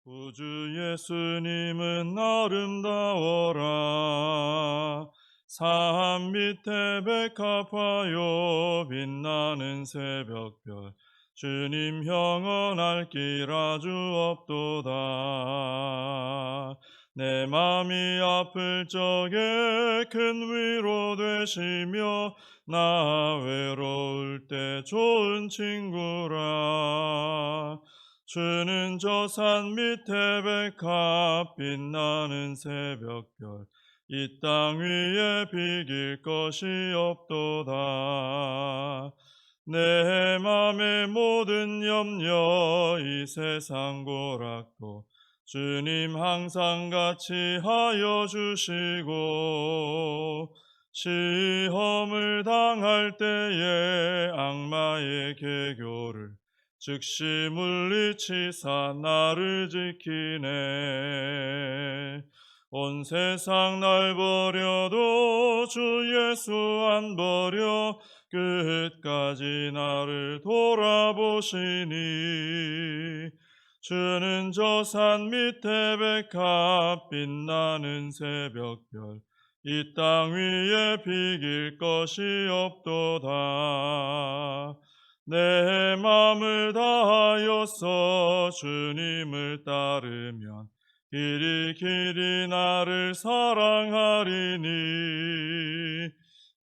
구주 예수님은 아름다워라. 산 밑에 백합화요 빛나는 새벽별. 주님 형언할 길 아주 없도다. 내 맘이 아플 적에 큰 위로 되시며 나 외로울 때 좋은 친구라. 주는 저 산 밑에 백합 빛나는 새벽별. 이 땅 위에 비길 것이 없도다. 내 맘의 모든 염려 이 세상 고락도 주님 항상 같이 하여 주시고, 시험을 당할 때에 악마의 계교를 즉시 물리치사 나를 지키네. 온 세상 날 버려도 주 예수 안 버려 끝까지 나를 돌아보시니. 주는 저 산 밑에 백합 빛나는 새벽별. 이 땅 위에 비길 것이 없도다. 내 맘을 다하여서 주님을 따르면 길이 길이 나를 사랑하리니.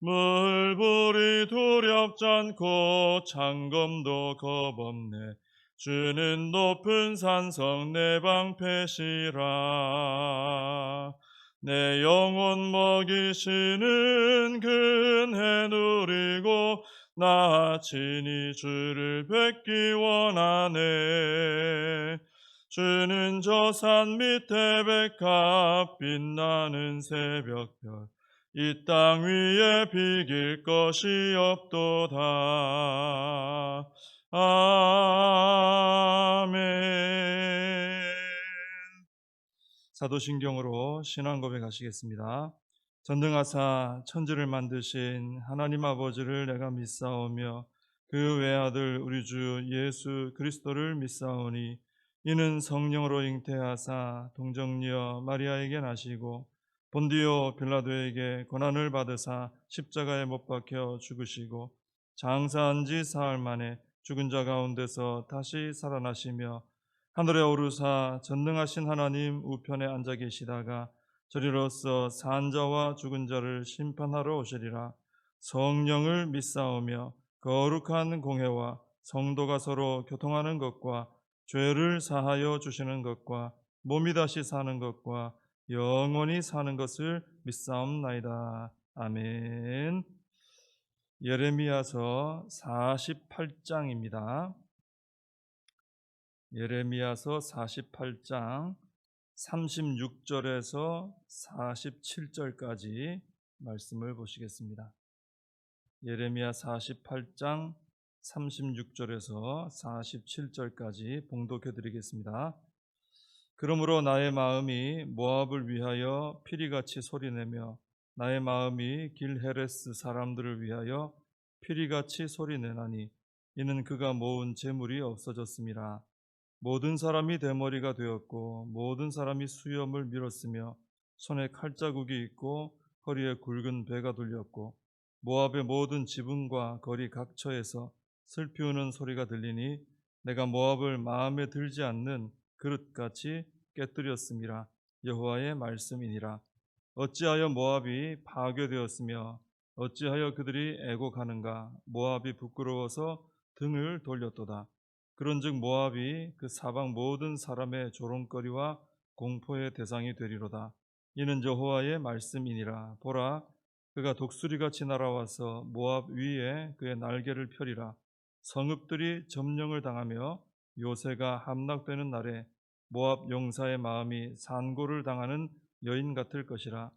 물불이 두렵지 않고 창검도 겁없네. 주는 높은 산성 내 방패시라. 내 영혼 먹이시는 근혜 누리고 나 친히 주를 뵙기 원하네. 주는 저 산 밑에 백합 빛나는 새벽별. 이 땅 위에 비길 것이 없도다. 아멘. 사도신경으로 신앙 고백하시겠습니다. 전능하사 천지를 만드신 하나님 아버지를 내가 믿사오며 그 외아들 우리 주 예수 그리스도를 믿사오니, 이는 성령으로 잉태하사 동정녀 마리아에게 나시고 본디오 빌라도에게 고난을 받으사 십자가에 못 박혀 죽으시고 장사한 지 사흘 만에 죽은 자 가운데서 다시 살아나시며 하늘에 오르사 전능하신 하나님 우편에 앉아 계시다가 저리로서 산 자와 죽은 자를 심판하러 오시리라. 성령을 믿사오며 거룩한 공회와 성도가 서로 교통하는 것과 죄를 사하여 주시는 것과 몸이 다시 사는 것과 영원히 사는 것을 믿사옵나이다. 아멘. 예레미야서 48장입니다. 예레미야서 48장 36절에서 47절까지 말씀을 보시겠습니다. 예레미야 48장 36절에서 47절까지 봉독해 드리겠습니다. 그러므로 나의 마음이 모압을 위하여 피리같이 소리내며 나의 마음이 길헤레스 사람들을 위하여 피리같이 소리내나니, 이는 그가 모은 재물이 없어졌음이라. 모든 사람이 대머리가 되었고 모든 사람이 수염을 밀었으며 손에 칼자국이 있고 허리에 굵은 배가 돌렸고, 모압의 모든 지붕과 거리 각처에서 슬피 우는 소리가 들리니 내가 모압을 마음에 들지 않는 그릇같이 깨뜨렸음이라. 여호와의 말씀이니라. 어찌하여 모압이 파괴되었으며 어찌하여 그들이 애곡하는가. 모압이 부끄러워서 등을 돌렸도다. 그런즉 모압이 그 사방 모든 사람의 조롱거리와 공포의 대상이 되리로다. 이는 여호와의 말씀이니라. 보라, 그가 독수리같이 날아와서 모압 위에 그의 날개를 펴리라. 성읍들이 점령을 당하며 요새가 함락되는 날에 모압 용사의 마음이 산고를 당하는 여인 같을 것이라.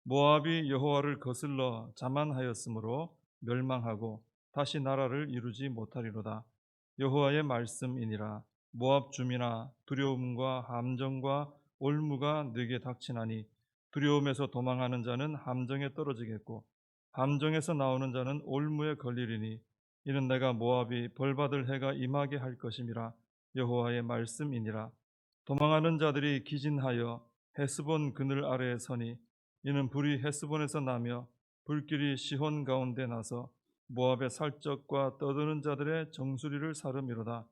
모압이 여호와를 거슬러 자만하였으므로 멸망하고 다시 나라를 이루지 못하리로다. 여호와의 말씀이니라. 모압 주민아, 두려움과 함정과 올무가 네게 닥치나니 두려움에서 도망하는 자는 함정에 떨어지겠고 함정에서 나오는 자는 올무에 걸리리니, 이는 내가 모압이 벌받을 해가 임하게 할 것임이라. 여호와의 말씀이니라. 도망하는 자들이 기진하여 헤스본 그늘 아래에 서니 이는 불이 헤스본에서 나며 불길이 시혼 가운데 나서 모압의 살적과 떠드는 자들의 정수리를 사름이로다.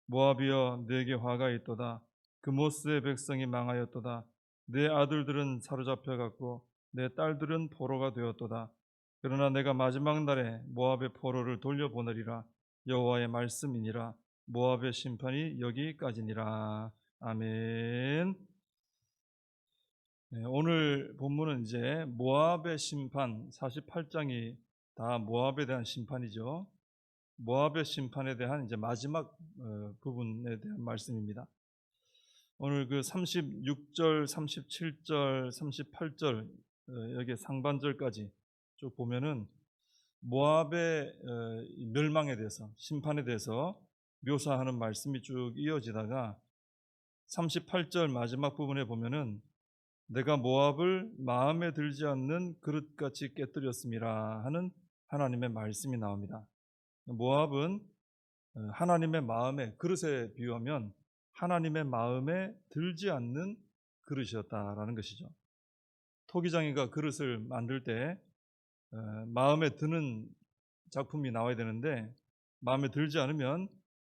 모압이여 내게 화가 있도다. 그모스의 백성이 망하였도다. 내 아들들은 사로잡혀갔고 내 딸들은 포로가 되었도다. 그러나 내가 마지막 날에 모압의 포로를 돌려보내리라. 여호와의 말씀이니라. 모압의 심판이 여기까지니라. 아멘. 네, 오늘 본문은 이제 모압의 심판 48장이 다 모압에 대한 심판이죠. 모압의 심판에 대한 이제 마지막 부분에 대한 말씀입니다. 오늘 그 36절, 37절, 38절 여기 상반절까지 쭉 보면은 모압의 멸망에 대해서, 심판에 대해서 묘사하는 말씀이 쭉 이어지다가 38절 마지막 부분에 보면은 내가 모압을 마음에 들지 않는 그릇같이 깨뜨렸음이라 하는 하나님의 말씀이 나옵니다. 모압은 하나님의 마음에, 그릇에 비유하면 하나님의 마음에 들지 않는 그릇이었다라는 것이죠. 토기장이가 그릇을 만들 때 마음에 드는 작품이 나와야 되는데 마음에 들지 않으면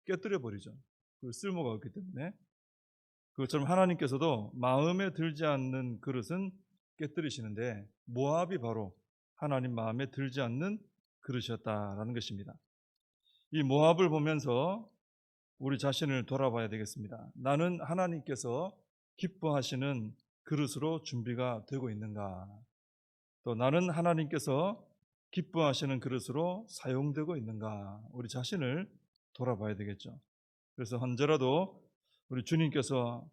깨뜨려 버리죠. 그 쓸모가 없기 때문에. 그것처럼 하나님께서도 마음에 들지 않는 그릇은 깨뜨리시는데 모압이 바로 하나님 마음에 들지 않는 그릇이었다라는 것입니다. 이 모압을 보면서 우리 자신을 돌아봐야 되겠습니다. 나는 하나님께서 기뻐하시는 그릇으로 준비가 되고 있는가? 또 나는 하나님께서 기뻐하시는 그릇으로 사용되고 있는가? 우리 자신을 돌아봐야 되겠죠. 그래서 언제라도 우리 주님께서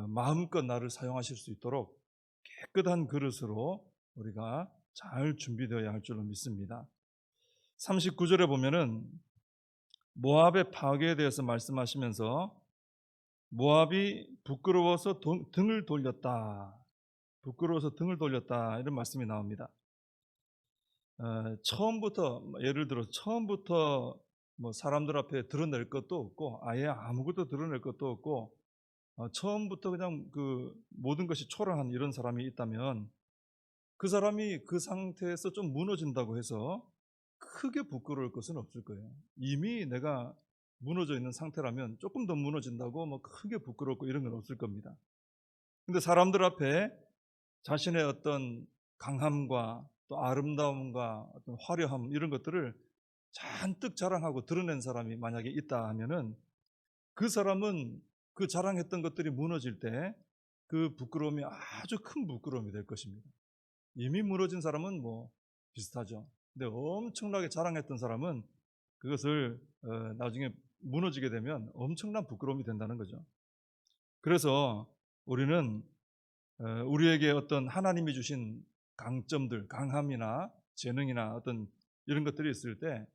마음껏 나를 사용하실 수 있도록 깨끗한 그릇으로 우리가 잘 준비되어야 할 줄로 믿습니다. 39절에 보면은 모압의 파괴에 대해서 말씀하시면서 모압이 부끄러워서 등을 돌렸다. 부끄러워서 등을 돌렸다. 이런 말씀이 나옵니다. 처음부터 예를 들어 처음부터 뭐 사람들 앞에 드러낼 것도 없고 아예 아무것도 드러낼 것도 없고 처음부터 그냥 그 모든 것이 초라한 이런 사람이 있다면 그 사람이 그 상태에서 좀 무너진다고 해서 크게 부끄러울 것은 없을 거예요. 이미 내가 무너져 있는 상태라면 조금 더 무너진다고 뭐 크게 부끄럽고 이런 건 없을 겁니다. 근데 사람들 앞에 자신의 어떤 강함과 또 아름다움과 어떤 화려함 이런 것들을 잔뜩 자랑하고 드러낸 사람이 만약에 있다 하면은 그 사람은 그 자랑했던 것들이 무너질 때 그 부끄러움이 아주 큰 부끄러움이 될 것입니다. 이미 무너진 사람은 뭐 비슷하죠. 근데 엄청나게 자랑했던 사람은 그것을 나중에 무너지게 되면 엄청난 부끄러움이 된다는 거죠. 그래서 우리는 우리에게 어떤 하나님이 주신 강점들, 강함이나 재능이나 어떤 이런 것들이 있을 때,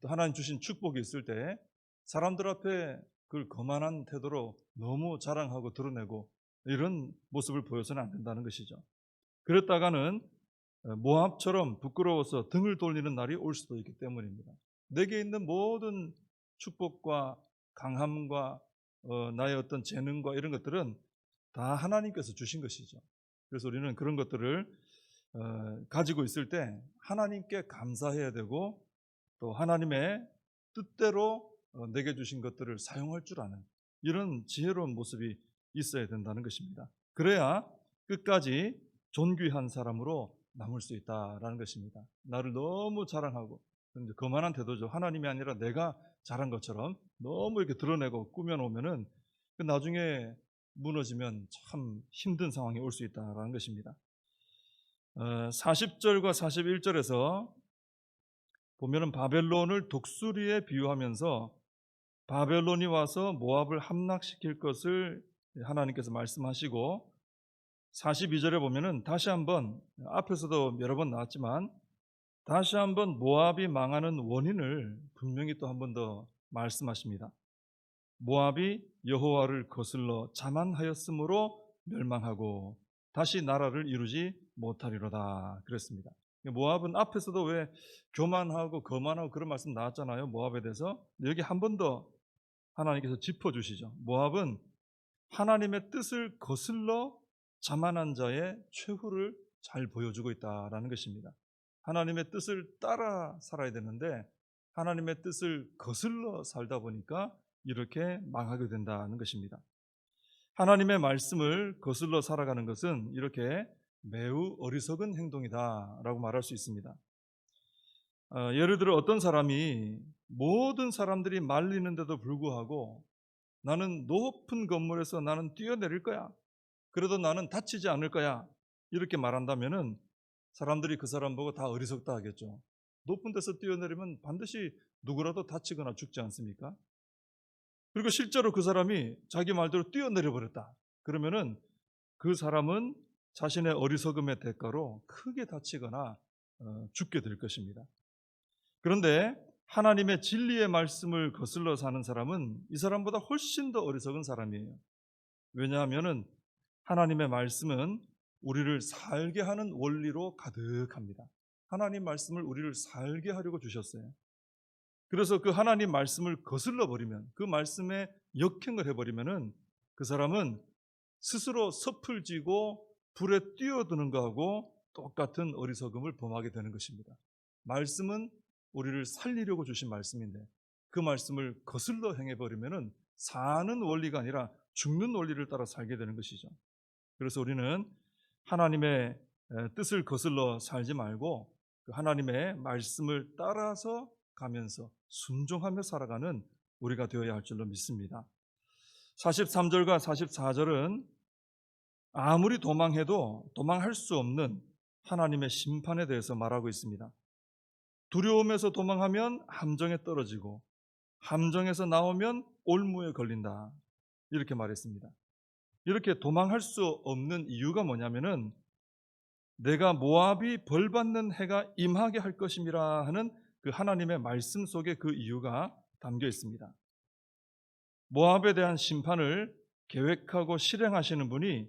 또 하나님 주신 축복이 있을 때 사람들 앞에 그걸 거만한 태도로 너무 자랑하고 드러내고 이런 모습을 보여서는 안 된다는 것이죠. 그랬다가는 모압처럼 부끄러워서 등을 돌리는 날이 올 수도 있기 때문입니다. 내게 있는 모든 축복과 강함과 나의 어떤 재능과 이런 것들은 다 하나님께서 주신 것이죠. 그래서 우리는 그런 것들을 가지고 있을 때 하나님께 감사해야 되고 또 하나님의 뜻대로 내게 주신 것들을 사용할 줄 아는 이런 지혜로운 모습이 있어야 된다는 것입니다. 그래야 끝까지 존귀한 사람으로 남을 수 있다라는 것입니다. 나를 너무 자랑하고 거만한 태도죠. 하나님이 아니라 내가 잘한 것처럼 너무 이렇게 드러내고 꾸며놓으면은 나중에 무너지면 참 힘든 상황이 올 수 있다라는 것입니다. 40절과 41절에서 보면은 바벨론을 독수리에 비유하면서 바벨론이 와서 모압을 함락시킬 것을 하나님께서 말씀하시고 42절에 보면은 다시 한번 앞에서도 여러 번 나왔지만 다시 한번 모압이 망하는 원인을 분명히 또 한 번 더 말씀하십니다. 모압이 여호와를 거슬러 자만하였으므로 멸망하고 다시 나라를 이루지 못하리로다 그랬습니다. 모압은 앞에서도 왜 교만하고 거만하고 그런 말씀 나왔잖아요. 모압에 대해서 여기 한 번 더 하나님께서 짚어주시죠. 모압은 하나님의 뜻을 거슬러 자만한 자의 최후를 잘 보여주고 있다라는 것입니다. 하나님의 뜻을 따라 살아야 되는데 하나님의 뜻을 거슬러 살다 보니까 이렇게 망하게 된다는 것입니다. 하나님의 말씀을 거슬러 살아가는 것은 이렇게 매우 어리석은 행동이다라고 말할 수 있습니다. 예를 들어 어떤 사람이 모든 사람들이 말리는데도 불구하고 나는 높은 건물에서 나는 뛰어내릴 거야. 그래도 나는 다치지 않을 거야. 이렇게 말한다면은 사람들이 그 사람 보고 다 어리석다 하겠죠. 높은 데서 뛰어내리면 반드시 누구라도 다치거나 죽지 않습니까? 그리고 실제로 그 사람이 자기 말대로 뛰어내려 버렸다. 그러면은 그 사람은 자신의 어리석음의 대가로 크게 다치거나 죽게 될 것입니다. 그런데 하나님의 진리의 말씀을 거슬러 사는 사람은 이 사람보다 훨씬 더 어리석은 사람이에요. 왜냐하면은 하나님의 말씀은 우리를 살게 하는 원리로 가득합니다. 하나님 말씀을 우리를 살게 하려고 주셨어요. 그래서 그 하나님 말씀을 거슬러 버리면, 그 말씀에 역행을 해버리면은 그 사람은 스스로 섭을 지고 불에 뛰어드는 것하고 똑같은 어리석음을 범하게 되는 것입니다. 말씀은 우리를 살리려고 주신 말씀인데 그 말씀을 거슬러 행해버리면은 사는 원리가 아니라 죽는 원리를 따라 살게 되는 것이죠. 그래서 우리는 하나님의 뜻을 거슬러 살지 말고 그 하나님의 말씀을 따라서 가면서 순종하며 살아가는 우리가 되어야 할 줄로 믿습니다. 43절과 44절은 아무리 도망해도 도망할 수 없는 하나님의 심판에 대해서 말하고 있습니다. 두려움에서 도망하면 함정에 떨어지고 함정에서 나오면 올무에 걸린다. 이렇게 말했습니다. 이렇게 도망할 수 없는 이유가 뭐냐면은 내가 모압이 벌받는 해가 임하게 할 것임이라 하는 그 하나님의 말씀 속에 그 이유가 담겨 있습니다. 모압에 대한 심판을 계획하고 실행하시는 분이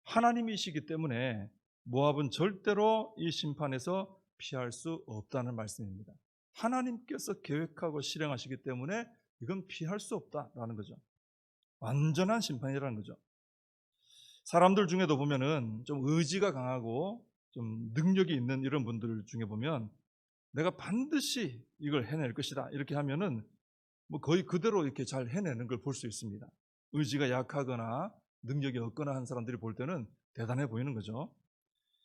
하나님이시기 때문에 모압은 절대로 이 심판에서 피할 수 없다는 말씀입니다. 하나님께서 계획하고 실행하시기 때문에 이건 피할 수 없다라는 거죠. 완전한 심판이라는 거죠. 사람들 중에도 보면은 좀 의지가 강하고 좀 능력이 있는 이런 분들 중에 보면 내가 반드시 이걸 해낼 것이다 이렇게 하면은 뭐 거의 그대로 이렇게 잘 해내는 걸 볼 수 있습니다. 의지가 약하거나 능력이 없거나 한 사람들이 볼 때는 대단해 보이는 거죠.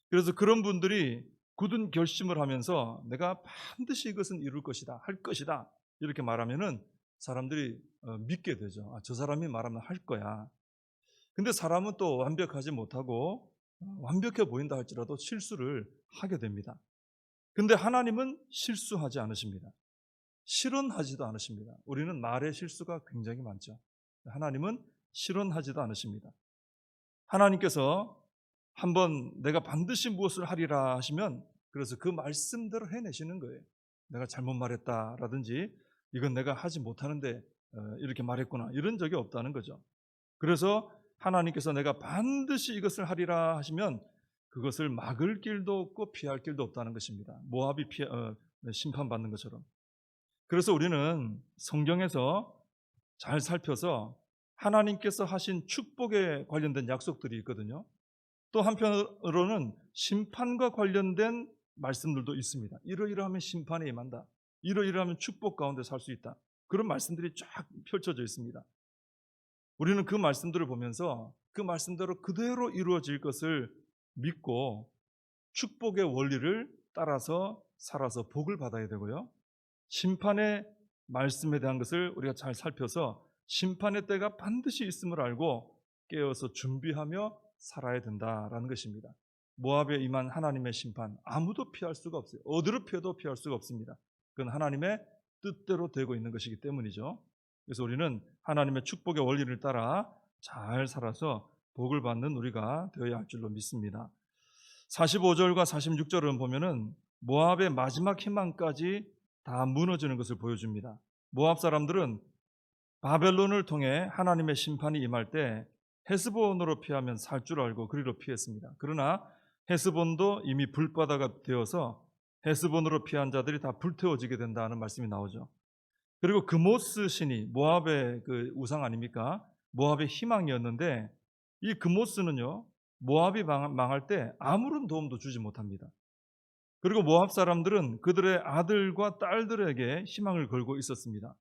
그래서 그런 분들이 굳은 결심을 하면서 내가 반드시 이것은 이룰 것이다, 할 것이다 이렇게 말하면은 사람들이 믿게 되죠. 저 사람이 말하면 할 거야. 근데 사람은 또 완벽하지 못하고 완벽해 보인다 할지라도 실수를 하게 됩니다. 근데 하나님은 실수하지 않으십니다. 실언하지도 않으십니다. 우리는 말의 실수가 굉장히 많죠. 하나님은 실언하지도 않으십니다. 하나님께서 한번 내가 반드시 무엇을 하리라 하시면 그래서 그 말씀대로 해내시는 거예요. 내가 잘못 말했다라든지 이건 내가 하지 못하는데 이렇게 말했구나 이런 적이 없다는 거죠. 그래서 하나님께서 내가 반드시 이것을 하리라 하시면 그것을 막을 길도 없고 피할 길도 없다는 것입니다. 모압이 심판받는 것처럼. 그래서 우리는 성경에서 잘 살펴서 하나님께서 하신 축복에 관련된 약속들이 있거든요. 또 한편으로는 심판과 관련된 말씀들도 있습니다. 이러이러하면 심판에 임한다. 이러이러하면 축복 가운데 살 수 있다. 그런 말씀들이 쫙 펼쳐져 있습니다. 우리는 그 말씀들을 보면서 그 말씀대로 그대로 이루어질 것을 믿고 축복의 원리를 따라서 살아서 복을 받아야 되고요. 심판의 말씀에 대한 것을 우리가 잘 살펴서 심판의 때가 반드시 있음을 알고 깨어서 준비하며 살아야 된다라는 것입니다. 모압에 임한 하나님의 심판 아무도 피할 수가 없어요. 어디로 피해도 피할 수가 없습니다. 그건 하나님의 뜻대로 되고 있는 것이기 때문이죠. 그래서 우리는 하나님의 축복의 원리를 따라 잘 살아서 복을 받는 우리가 되어야 할 줄로 믿습니다. 45절과 46절은 보면은 모압의 마지막 희망까지 다 무너지는 것을 보여줍니다. 모압 사람들은 바벨론을 통해 하나님의 심판이 임할 때 헤스본으로 피하면 살 줄 알고 그리로 피했습니다. 그러나 헤스본도 이미 불바다가 되어서 헤스본으로 피한 자들이 다 불태워지게 된다는 말씀이 나오죠. 그리고 그모스 신이 모압의 그 우상 아닙니까? 모압의 희망이었는데 이 그모스는요, 모압이 망할 때 아무런 도움도 주지 못합니다. 그리고 모압 사람들은 그들의 아들과 딸들에게 희망을 걸고 있었습니다.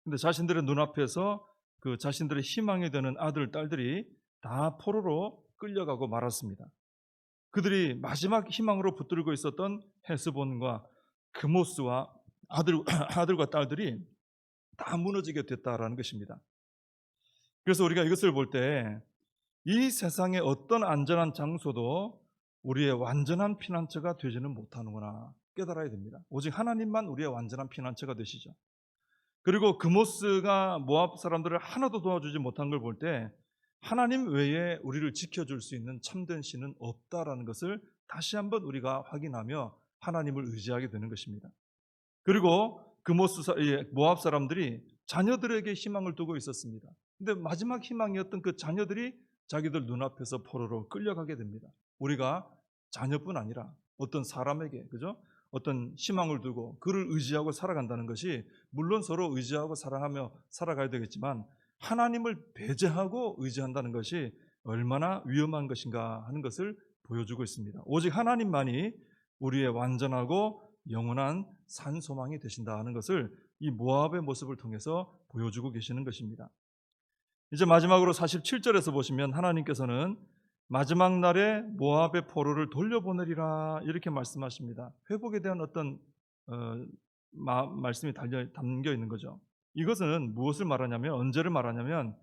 근데 자신들의 눈앞에서 그 자신들의 희망이 되는 아들, 딸들이 다 포로로 끌려가고 말았습니다. 그들이 마지막 희망으로 붙들고 있었던 헤스본과 그모스와 아들과 딸들이 다 무너지게 됐다라는 것입니다. 그래서 우리가 이것을 볼 때 이 세상의 어떤 안전한 장소도 우리의 완전한 피난처가 되지는 못하는구나 깨달아야 됩니다. 오직 하나님만 우리의 완전한 피난처가 되시죠. 그리고 그모스가 모압 사람들을 하나도 도와주지 못한 걸 볼 때 하나님 외에 우리를 지켜줄 수 있는 참된 신은 없다라는 것을 다시 한번 우리가 확인하며 하나님을 의지하게 되는 것입니다. 그리고 모압 사람들이 자녀들에게 희망을 두고 있었습니다. 근데 마지막 희망이었던 그 자녀들이 자기들 눈앞에서 포로로 끌려가게 됩니다. 우리가 자녀뿐 아니라 어떤 사람에게, 그죠? 어떤 희망을 두고 그를 의지하고 살아간다는 것이 물론 서로 의지하고 사랑하며 살아가야 되겠지만 하나님을 배제하고 의지한다는 것이 얼마나 위험한 것인가 하는 것을 보여주고 있습니다. 오직 하나님만이 우리의 완전하고 영원한 산소망이 되신다는 것을 이 모압의 모습을 통해서 보여주고 계시는 것입니다. 이제 마지막으로 47절에서 보시면 하나님께서는 마지막 날에 모압의 포로를 돌려보내리라 이렇게 말씀하십니다. 회복에 대한 어떤 말씀이 담겨 있는 거죠. 이것은 무엇을 말하냐면, 언제를 말하냐면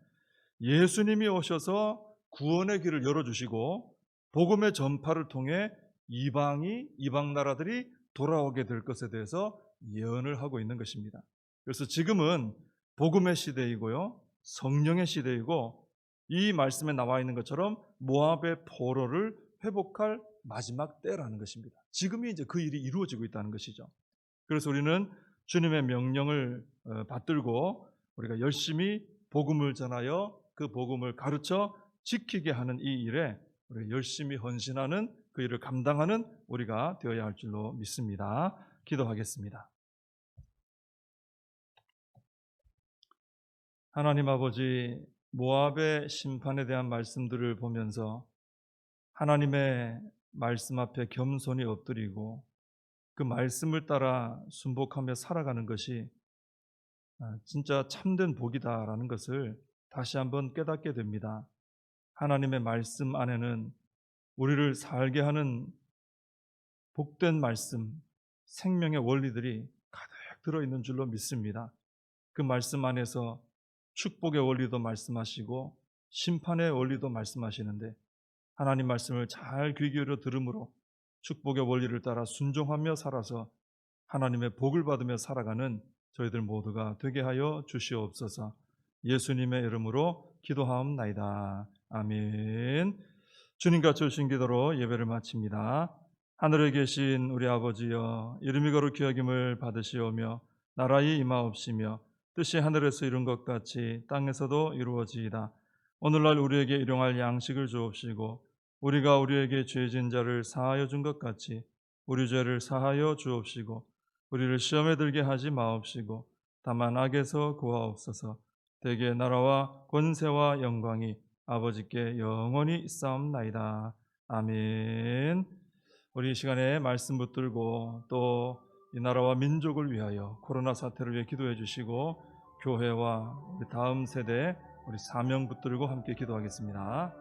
예수님이 오셔서 구원의 길을 열어주시고 복음의 전파를 통해 이방 나라들이 돌아오게 될 것에 대해서 예언을 하고 있는 것입니다. 그래서 지금은 복음의 시대이고요, 성령의 시대이고, 이 말씀에 나와 있는 것처럼 모압의 포로를 회복할 마지막 때라는 것입니다. 지금이 이제 그 일이 이루어지고 있다는 것이죠. 그래서 우리는 주님의 명령을 받들고 우리가 열심히 복음을 전하여 그 복음을 가르쳐 지키게 하는 이 일에 우리가 열심히 헌신하는 그 일을 감당하는 우리가 되어야 할 줄로 믿습니다. 기도하겠습니다. 하나님 아버지, 모압의 심판에 대한 말씀들을 보면서 하나님의 말씀 앞에 겸손히 엎드리고 그 말씀을 따라 순복하며 살아가는 것이 진짜 참된 복이다라는 것을 다시 한번 깨닫게 됩니다. 하나님의 말씀 안에는 우리를 살게 하는 복된 말씀, 생명의 원리들이 가득 들어있는 줄로 믿습니다. 그 말씀 안에서 축복의 원리도 말씀하시고 심판의 원리도 말씀하시는데 하나님 말씀을 잘 귀 기울여 들음으로 축복의 원리를 따라 순종하며 살아서 하나님의 복을 받으며 살아가는 저희들 모두가 되게 하여 주시옵소서. 예수님의 이름으로 기도하옵나이다. 아멘. 주님과 주신 기도로 예배를 마칩니다. 하늘에 계신 우리 아버지여, 이름이 거룩히 여김을 받으시오며 나라의 임하옵시며 뜻이 하늘에서 이룬 것 같이 땅에서도 이루어지이다. 오늘날 우리에게 일용할 양식을 주옵시고 우리가 우리에게 죄진 자를 사하여 준 것 같이 우리 죄를 사하여 주옵시고 우리를 시험에 들게 하지 마옵시고 다만 악에서 구하옵소서. 대개 나라와 권세와 영광이 아버지께 영원히 있사옵나이다. 아멘. 우리 이 시간에 말씀 붙들고 또 이 나라와 민족을 위하여 코로나 사태를 위해 기도해 주시고 교회와 우리 다음 세대 우리 사명 붙들고 함께 기도하겠습니다.